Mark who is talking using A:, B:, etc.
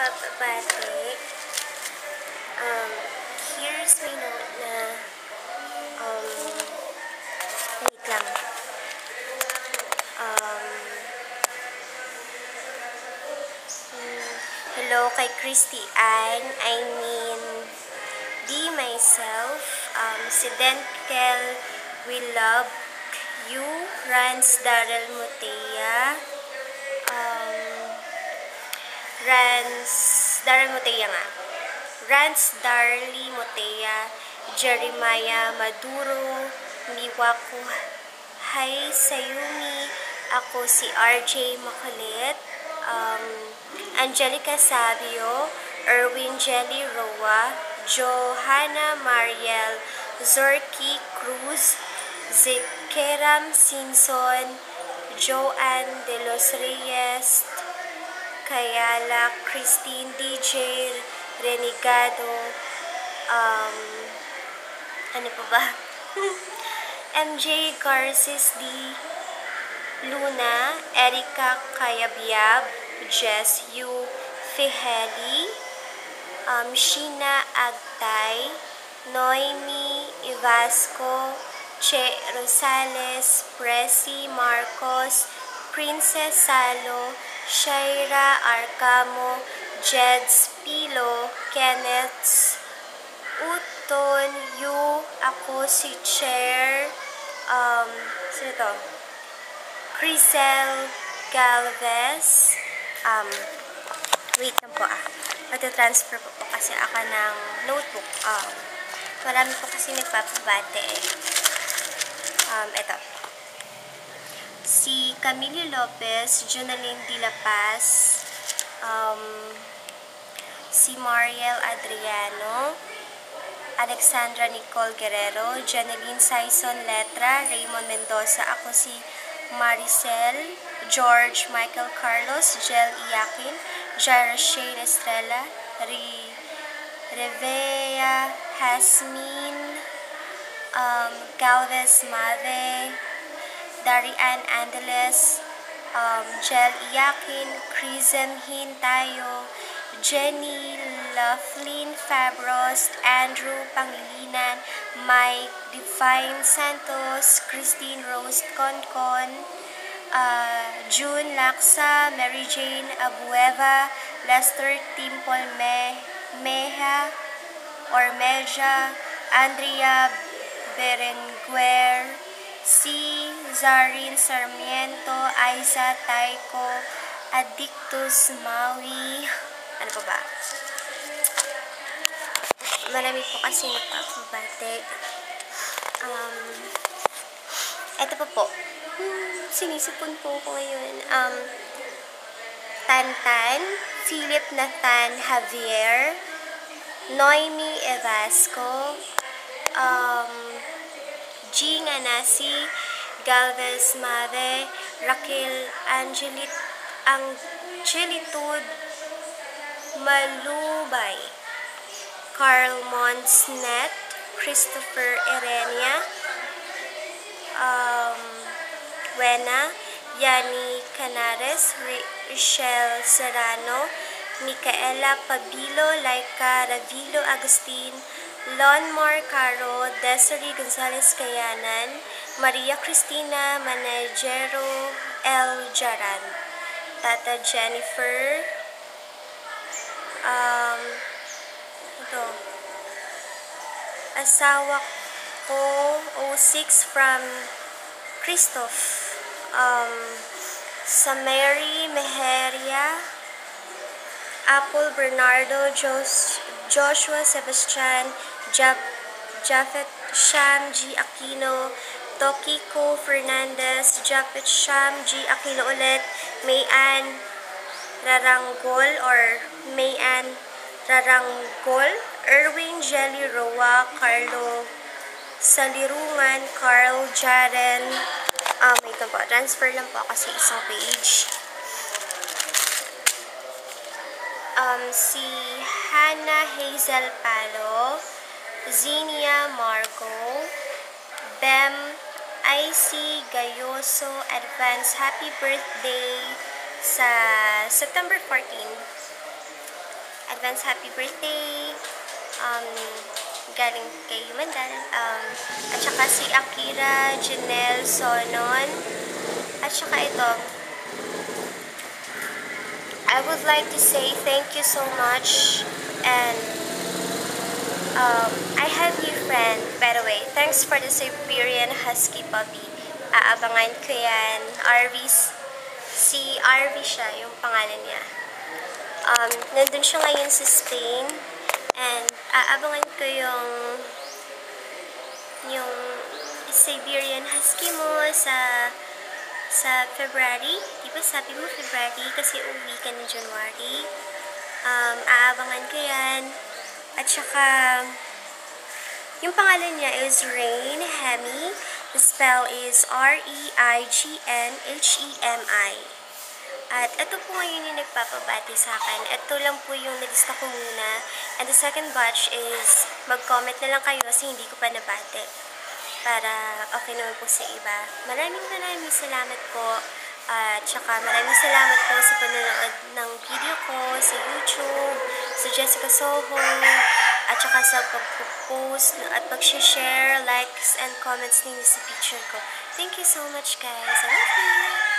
A: nagpapabate. Here's my note na, wait lang. Hello kay Christy Ann, D myself, si Denkel, we love you, Rans Daryl Mutea, Rans Darly Motea, Jeremiah Maduro, Miwako Hay Sayumi, ako si RJ Makulit, Angelica Sabio, Erwin Jelly Roa, Johanna Mariel, Zorky Cruz, Zikeram Simpson, Joanne De Los Reyes, Kayala, Christine DJ, Renegado, ano pa ba? MJ Garces D, Luna, Erika Kayabyab, Jess Yu, Fiheli, Sheena Agtay, Noemi Ivasco, Che Rosales, Presi Marcos, Princess Salo, Shaira Arcamo, Jeds Pilo, Kenneth Uton, Yu, ako si Chair, sino to? Crisel Galvez, wait lang po magta-transfer po kasi ako ng notebook. Marami po kasi nagpapabate eto. Si Camille Lopez, Junaline De La Paz, si Mariel Adriano, Alexandra Nicole Guerrero, Janeline Saison Letra, Raymond Mendoza, ako si Maricel, George Michael Carlos, Jel Iakin, Jaira Shane Estrella, Revea Hasmin, Galvez Made, Darian Angeles, Jel Iakin, Crisem Hintayo, Jenny Laughlin Fabros, Andrew Pangilinan, Mike Divine Santos, Christine Rose Concon, June Laksa, Mary Jane Abueva, Lester Timpol Meja, Andrea Berenguer, si Zarin Sarmiento, Aiza Taiko, Addictus Maui, ano pa ba? Marami po kasi nagpapabate. Eto pa po. Sinisipon po ko ngayon. Tantan, Philip Nathan Javier, Noemi Evasco, Ging Anasi, Galvez Mave, Raquel Angelitud Malubay, Carl Monsnet, Christopher Erenia, Wena, Yani Canares, Richelle Serrano, Micaela Pabilo, Laika Ravilo Agustin, Lonmar Caro, Desiree Gonzalez Kayanan, Maria Cristina Managero, L. Jaran, Tata Jennifer, ito, asawa ko, 06 from Christoph, sa Mary Mejeria, Apple Bernardo, Joshua Sebastian, Japhet Sham G. Aquino, Tokiko Fernandez, Japhet Sham G. Aquino ulit, Mayan Rarangol, Erwin Jelly Roa, Carlo Salirungan, Carl Jaren, ito po, transfer lang po kasi isang page. Si Hannah Hazel Palo, Zinia Marco, Bem IC Gayoso, advance happy birthday sa September 14. advance happy birthday. Galing kay Mandal. At saka si Akira, Janelle, Sonon. At saka ito, I would like to say thank you so much. And I have new friend, by the way. Thanks for the Siberian Husky puppy. Aabangan ko yan. Si RV siya, yung pangalan niya. Nandun siya ngayon sa Spain. And aabangan ko yung Siberian Husky mo sa February. Diba sabi mo February kasi uwi ka ng January. Aabangan ko yan. At saka, yung pangalan niya is Rain Hemi. The spell is R-E-I-G-N-H-E-M-I. At ito po ngayon yung nagpapabati sa akin. Ito lang po yung nalista ko muna. And the second batch is, mag-comment na lang kayo kasi hindi ko pa nabati. Para okay naman po sa iba. Maraming salamat po. At saka maraming salamat po sa panonood ng video ko sa YouTube, sa Jessica Soho, at saka sa pag-post at pag-share, likes, and comments ninyo sa picture ko. Thank you so much guys. I love you!